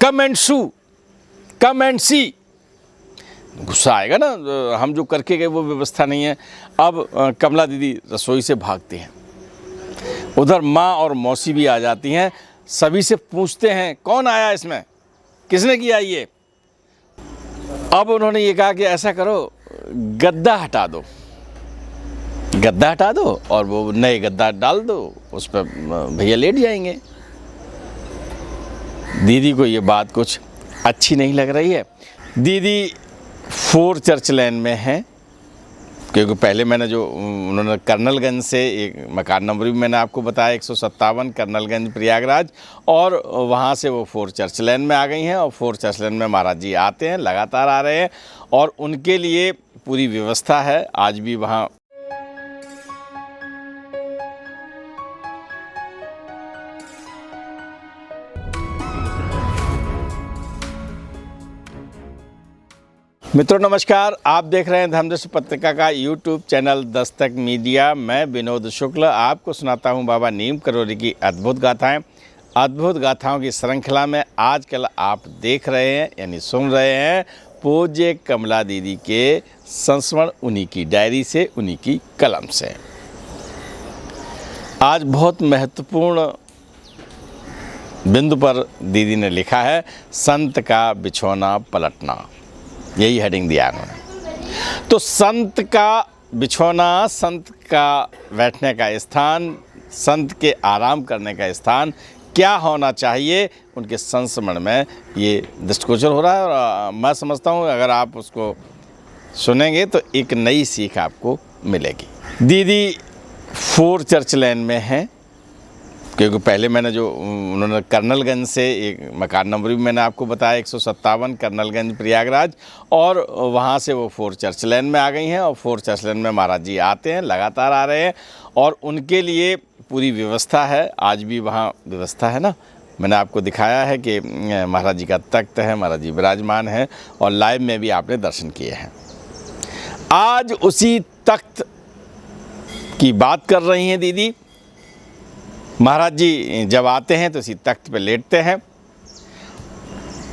Come and Sue, come and सी। गुस्सा आएगा ना, हम जो करके गए वो व्यवस्था नहीं है। अब कमला दीदी रसोई से भागती हैं, उधर माँ और मौसी भी आ जाती हैं, सभी से पूछते हैं कौन आया इसमें, किसने किया ये। अब उन्होंने ये कहा कि ऐसा करो, गद्दा हटा दो, गद्दा हटा दो और वो नए गद्दा डाल दो, उस पर भैया लेट जाएंगे। दीदी को ये बात कुछ अच्छी नहीं लग रही है। दीदी 4 चर्च लेन में है, क्योंकि पहले मैंने जो उन्होंने कर्नलगंज से एक मकान नंबर भी मैंने आपको बताया 157 कर्नलगंज प्रयागराज, और वहाँ से वो 4 चर्च लेन में आ गई हैं। और 4 चर्च लेन में महाराज जी आते हैं, लगातार आ रहे हैं, और उनके लिए पूरी व्यवस्था है आज भी वहाँ। मित्रों नमस्कार, आप देख रहे हैं धर्मदृष्टि पत्रिका का यूट्यूब चैनल दस्तक मीडिया। मैं विनोद शुक्ल आपको सुनाता हूं बाबा नीम करौरी की अद्भुत गाथाएं। अद्भुत गाथाओं की श्रृंखला में आजकल आप देख रहे हैं यानी सुन रहे हैं पूज्य कमला दीदी के संस्मरण, उन्हीं की डायरी से, उन्हीं की कलम से। आज बहुत महत्वपूर्ण बिंदु पर दीदी ने लिखा है, संत का बिछौना पलटना, यही हेडिंग दिया उन्होंने। तो संत का बिछौना, संत का बैठने का स्थान, संत के आराम करने का स्थान क्या होना चाहिए, उनके संस्मरण में ये दृष्टिगोचर हो रहा है। और मैं समझता हूँ अगर आप उसको सुनेंगे तो एक नई सीख आपको मिलेगी। दीदी 4 चर्च लेन में है, क्योंकि पहले मैंने जो उन्होंने कर्नलगंज से एक मकान नंबर भी मैंने आपको बताया 157 कर्नलगंज प्रयागराज, और वहाँ से वो 4 चर्च लेन में आ गई हैं। और 4 चर्च लेन में महाराज जी आते हैं, लगातार आ रहे हैं, और उनके लिए पूरी व्यवस्था है आज भी वहाँ व्यवस्था है ना। मैंने आपको दिखाया है कि महाराज जी का तख्त है, महाराज जी विराजमान है, और लाइव में भी आपने दर्शन किए हैं। आज उसी तख्त की बात कर रही हैं दीदी। महाराज जी जब आते हैं तो इसी तख्त पे लेटते हैं।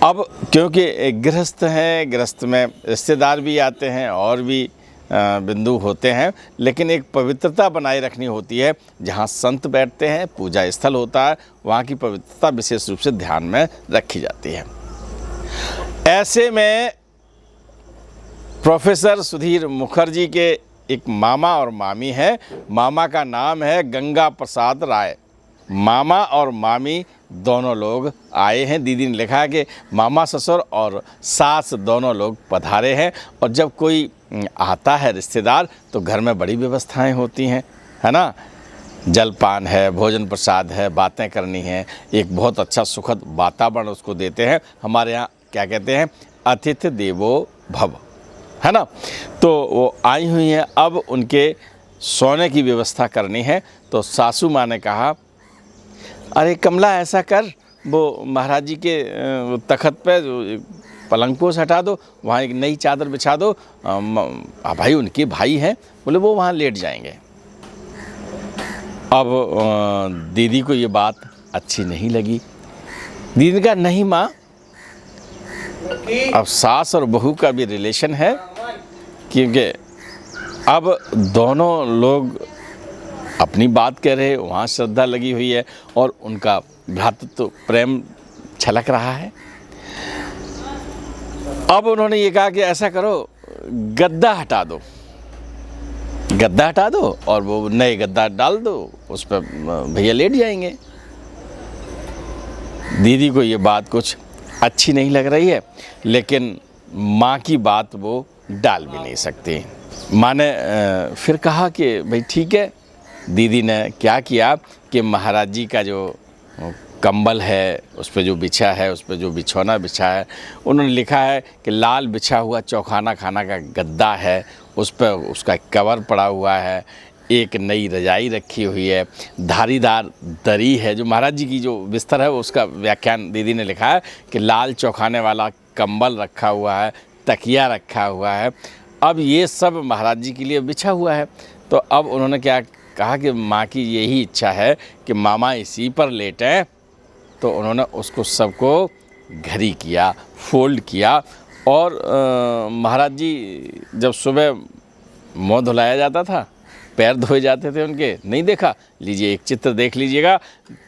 अब क्योंकि गृहस्थ हैं, गृहस्थ में रिश्तेदार भी आते हैं और भी बिंदु होते हैं, लेकिन एक पवित्रता बनाए रखनी होती है। जहाँ संत बैठते हैं, पूजा स्थल होता है, वहाँ की पवित्रता विशेष रूप से ध्यान में रखी जाती है। ऐसे में प्रोफेसर सुधीर मुखर्जी के एक मामा और मामी है। मामा का नाम है गंगा प्रसाद राय। मामा और मामी दोनों लोग आए हैं। दीदी ने लिखा है कि मामा ससुर और सास दोनों लोग पधारे हैं। और जब कोई आता है रिश्तेदार तो घर में बड़ी व्यवस्थाएं होती हैं, है ना। जलपान है, भोजन प्रसाद है, बातें करनी है, एक बहुत अच्छा सुखद वातावरण उसको देते हैं। हमारे यहाँ क्या कहते हैं, अतिथि देवो भव, है ना। तो वो आई हुई हैं, अब उनके सोने की व्यवस्था करनी है। तो सासू माँ ने कहा, अरे कमला ऐसा कर, वो महाराज जी के तख्त पे पलंग पोस हटा दो, वहाँ एक नई चादर बिछा दो। भाई उनके भाई हैं, बोले वो वहाँ लेट जाएंगे। अब दीदी को ये बात अच्छी नहीं लगी। दीदी का नहीं माँ, अब सास और बहू का भी रिलेशन है, क्योंकि अब दोनों लोग अपनी बात कह रहे हैं, वहाँ श्रद्धा लगी हुई है और उनका भ्रातृत्व प्रेम छलक रहा है। अब उन्होंने ये कहा कि ऐसा करो, गद्दा हटा दो, गद्दा हटा दो और वो नए गद्दा डाल दो, उस पर भैया लेट जाएंगे। दीदी को ये बात कुछ अच्छी नहीं लग रही है, लेकिन माँ की बात वो डाल भी नहीं सकती। माँ ने फिर कहा कि भाई ठीक है। दीदी ने क्या किया कि महाराज जी का जो कंबल है, उस पर जो बिछा है, उस पर जो बिछौना बिछा है, उन्होंने लिखा है कि लाल बिछा हुआ चौखाना खाना का गद्दा है, उस पर उसका कवर पड़ा हुआ है, एक नई रजाई रखी हुई है, धारीदार दरी है। जो महाराज जी की जो बिस्तर है उसका व्याख्यान दीदी ने लिखा है कि लाल चौखाने वाला कंबल रखा हुआ है, तकिया रखा हुआ है। अब ये सब महाराज जी के लिए बिछा हुआ है। तो अब उन्होंने क्या कहा कि माँ की यही इच्छा है कि मामा इसी पर लेटें। तो उन्होंने उसको सबको घरी किया, फोल्ड किया। और महाराज जी जब सुबह मुँह धुलाया जाता था, पैर धोए जाते थे उनके, नहीं देखा? लीजिए एक चित्र देख लीजिएगा।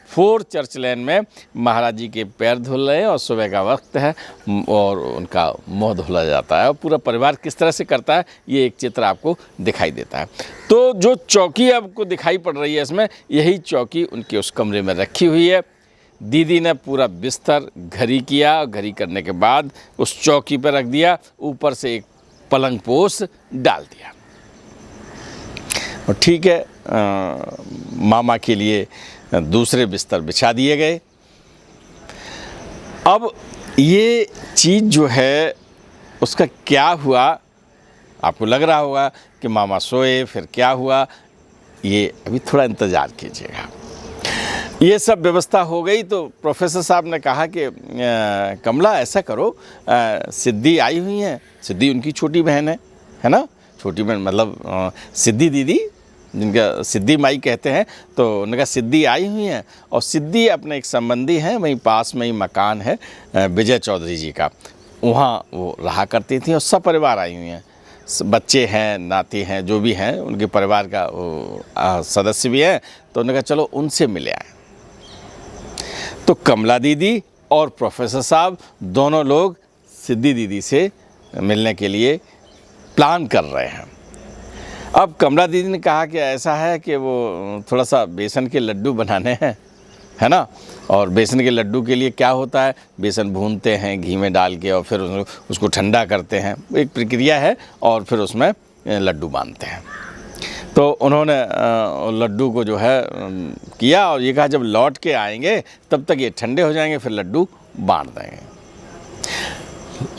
4 चर्च लेन में महाराज जी के पैर धुल रहे हैं और सुबह का वक्त है और उनका मुंह धुला जाता है और पूरा परिवार किस तरह से करता है ये एक चित्र आपको दिखाई देता है। तो जो चौकी आपको दिखाई पड़ रही है इसमें, यही चौकी उनके उस कमरे में रखी हुई है। दीदी ने पूरा बिस्तर घरी किया, घरी करने के बाद उस चौकी पर रख दिया, ऊपर से एक पलंग पोस डाल दिया और ठीक है, मामा के लिए दूसरे बिस्तर बिछा दिए गए। अब ये चीज़ जो है उसका क्या हुआ, आपको लग रहा होगा कि मामा सोए फिर क्या हुआ, ये अभी थोड़ा इंतज़ार कीजिएगा। ये सब व्यवस्था हो गई तो प्रोफेसर साहब ने कहा कि कमला ऐसा करो, सिद्धि आई हुई हैं, सिद्धि उनकी छोटी बहन है ना, छोटी बहन मतलब सिद्धि दीदी, जिनका सिद्धि माई कहते हैं, तो उनका सिद्धि आई हुई हैं और सिद्धि अपने एक संबंधी हैं, वहीं पास में ही मकान है विजय चौधरी जी का, वहाँ वो रहा करती थी और सब परिवार आई हुई हैं, बच्चे हैं, नाती हैं, जो भी हैं उनके परिवार का वो सदस्य भी हैं। तो उन्होंने कहा चलो उनसे मिले आए। तो कमला दीदी और प्रोफेसर साहब दोनों लोग सिद्धि दीदी से मिलने के लिए प्लान कर रहे हैं। अब कमला दीदी ने कहा कि ऐसा है कि वो थोड़ा सा बेसन के लड्डू बनाने हैं, है ना, और बेसन के लड्डू के लिए क्या होता है, बेसन भूनते हैं घी में डाल के और फिर उसको ठंडा करते हैं, एक प्रक्रिया है, और फिर उसमें लड्डू बांधते हैं। तो उन्होंने लड्डू को जो है किया और ये कहा जब लौट के आएंगे तब तक ये ठंडे हो जाएंगे, फिर लड्डू बांध देंगे।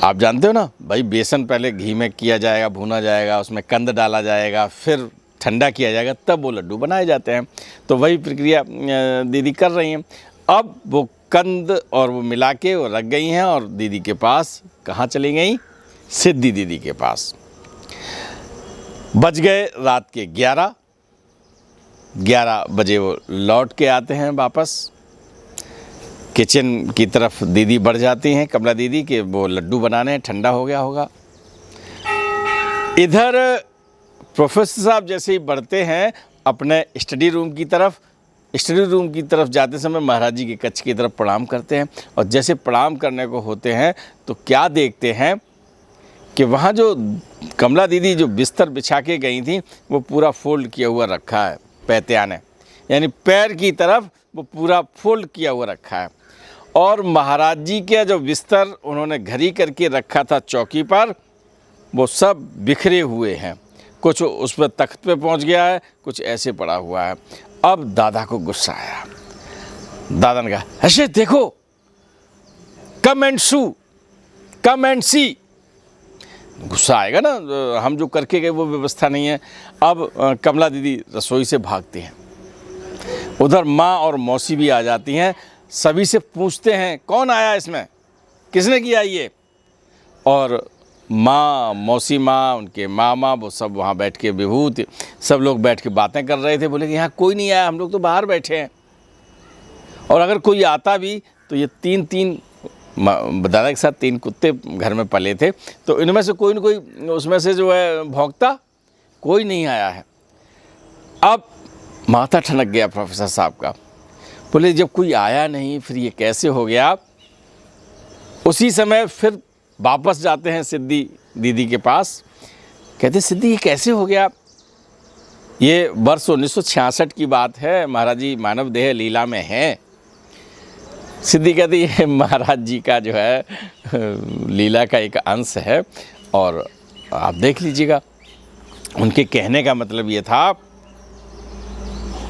आप जानते हो ना भाई, बेसन पहले घी में किया जाएगा, भुना जाएगा, उसमें कंद डाला जाएगा, फिर ठंडा किया जाएगा, तब वो लड्डू बनाए जाते हैं। तो वही प्रक्रिया दीदी कर रही हैं। अब वो कंद और वो मिला के वो रख गई हैं और दीदी के पास कहाँ चली गई, सिद्धि दीदी के पास। बज गए रात के 11 बजे वो लौट के आते हैं वापस। किचन की तरफ दीदी बढ़ जाती हैं, कमला दीदी, के वो लड्डू बनाने हैं, ठंडा हो गया होगा। इधर प्रोफेसर साहब जैसे ही बढ़ते हैं अपने स्टडी रूम की तरफ, स्टडी रूम की तरफ जाते समय महाराज जी के कक्ष की तरफ प्रणाम करते हैं और जैसे प्रणाम करने को होते हैं तो क्या देखते हैं कि वहाँ जो कमला दीदी जो बिस्तर बिछा के गई थी वो पूरा फोल्ड किया हुआ रखा है, पैत्या ने, यानी पैर की तरफ वो पूरा फोल्ड किया हुआ रखा है। और महाराज जी के जो बिस्तर उन्होंने घरी करके रखा था चौकी पर, वो सब बिखरे हुए हैं, कुछ उस पर तख्त पे पहुंच गया है, कुछ ऐसे पड़ा हुआ है। अब दादा को गुस्सा आया। दादा ने कहा अशे देखो, कम एंड सी। गुस्सा आएगा ना, हम जो करके गए वो व्यवस्था नहीं है। अब कमला दीदी रसोई से भागती हैं, उधर माँ और मौसी भी आ जाती हैं, सभी से पूछते हैं कौन आया इसमें, किसने किया ये। और माँ, मौसी माँ, उनके मामा, वो सब वहाँ बैठ के विभूत सब लोग बैठ के बातें कर रहे थे। बोले कि यहाँ कोई नहीं आया, हम लोग तो बाहर बैठे हैं, और अगर कोई आता भी तो ये तीन दादा के साथ 3 कुत्ते घर में पले थे, तो इनमें से कोई न कोई उसमें से जो है भौंकता, कोई नहीं आया है। अब माथा ठनक गया प्रोफेसर साहब का। बोले जब कोई आया नहीं फिर ये कैसे हो गया। उसी समय फिर वापस जाते हैं सिद्धि दीदी के पास, कहते सिद्धि ये कैसे हो गया। ये वर्ष 1966 की बात है, महाराज जी मानव देह लीला में हैं। सिद्धि कहती है महाराज जी का जो है लीला का एक अंश है और आप देख लीजिएगा। उनके कहने का मतलब ये था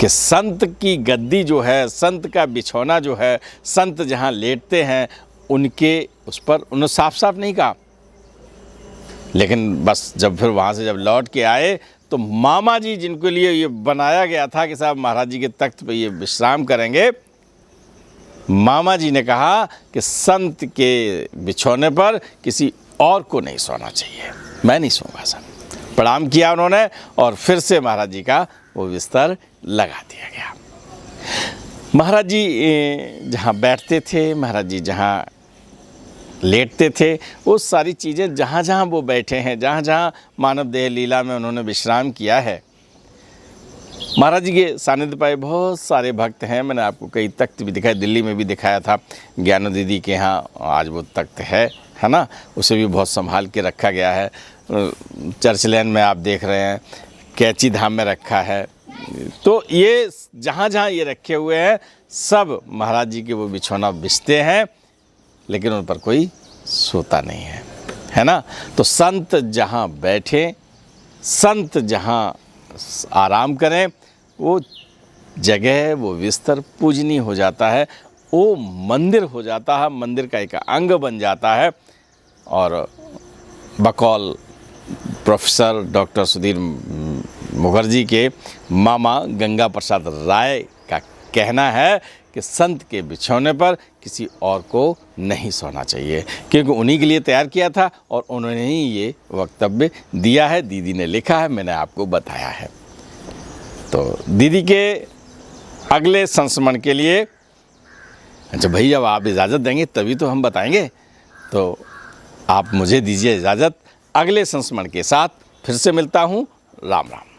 कि संत की गद्दी जो है, संत का बिछौना जो है, संत जहाँ लेटते हैं उनके उस पर उन्होंने साफ साफ नहीं कहा, लेकिन बस जब फिर वहाँ से जब लौट के आए तो मामा जी जिनके लिए ये बनाया गया था कि साहब महाराज जी के तख्त पे ये विश्राम करेंगे, मामा जी ने कहा कि संत के बिछौने पर किसी और को नहीं सोना चाहिए, मैं नहीं सोऊंगा सर। प्रणाम किया उन्होंने और फिर से महाराज जी का वो बिस्तर लगा दिया गया। महाराज जी जहाँ बैठते थे, महाराज जी जहाँ लेटते थे, वो सारी चीज़ें जहाँ जहाँ वो बैठे हैं, जहाँ जहाँ मानव देह लीला में उन्होंने विश्राम किया है, महाराज जी के सानिध्य पाए बहुत सारे भक्त हैं। मैंने आपको कई तख्त भी दिखाए, दिल्ली में भी दिखाया था, ज्ञानो दीदी के यहाँ आज वो तख्त है ना, उसे भी बहुत संभाल के रखा गया है। चर्च लेन में आप देख रहे हैं, कैची धाम में रखा है। तो ये जहाँ जहाँ ये रखे हुए हैं, सब महाराज जी के वो बिछौना बिछते हैं, लेकिन उन पर कोई सोता नहीं है ना। तो संत जहाँ बैठे, संत जहाँ आराम करें, वो जगह, वो बिस्तर पूजनीय हो जाता है, वो मंदिर हो जाता है, मंदिर का एक अंग बन जाता है। और बकौल प्रोफेसर डॉक्टर सुधीर मुखर्जी के मामा गंगा प्रसाद राय का कहना है कि संत के बिछौने पर किसी और को नहीं सोना चाहिए, क्योंकि उन्हीं के लिए तैयार किया था और उन्होंने ही ये वक्तव्य दिया है। दीदी ने लिखा है, मैंने आपको बताया है। तो दीदी के अगले संस्मरण के लिए, अच्छा भाई, जब आप इजाज़त देंगे तभी तो हम बताएंगे, तो आप मुझे दीजिए इजाज़त। अगले संस्मरण के साथ फिर से मिलता हूँ। राम राम।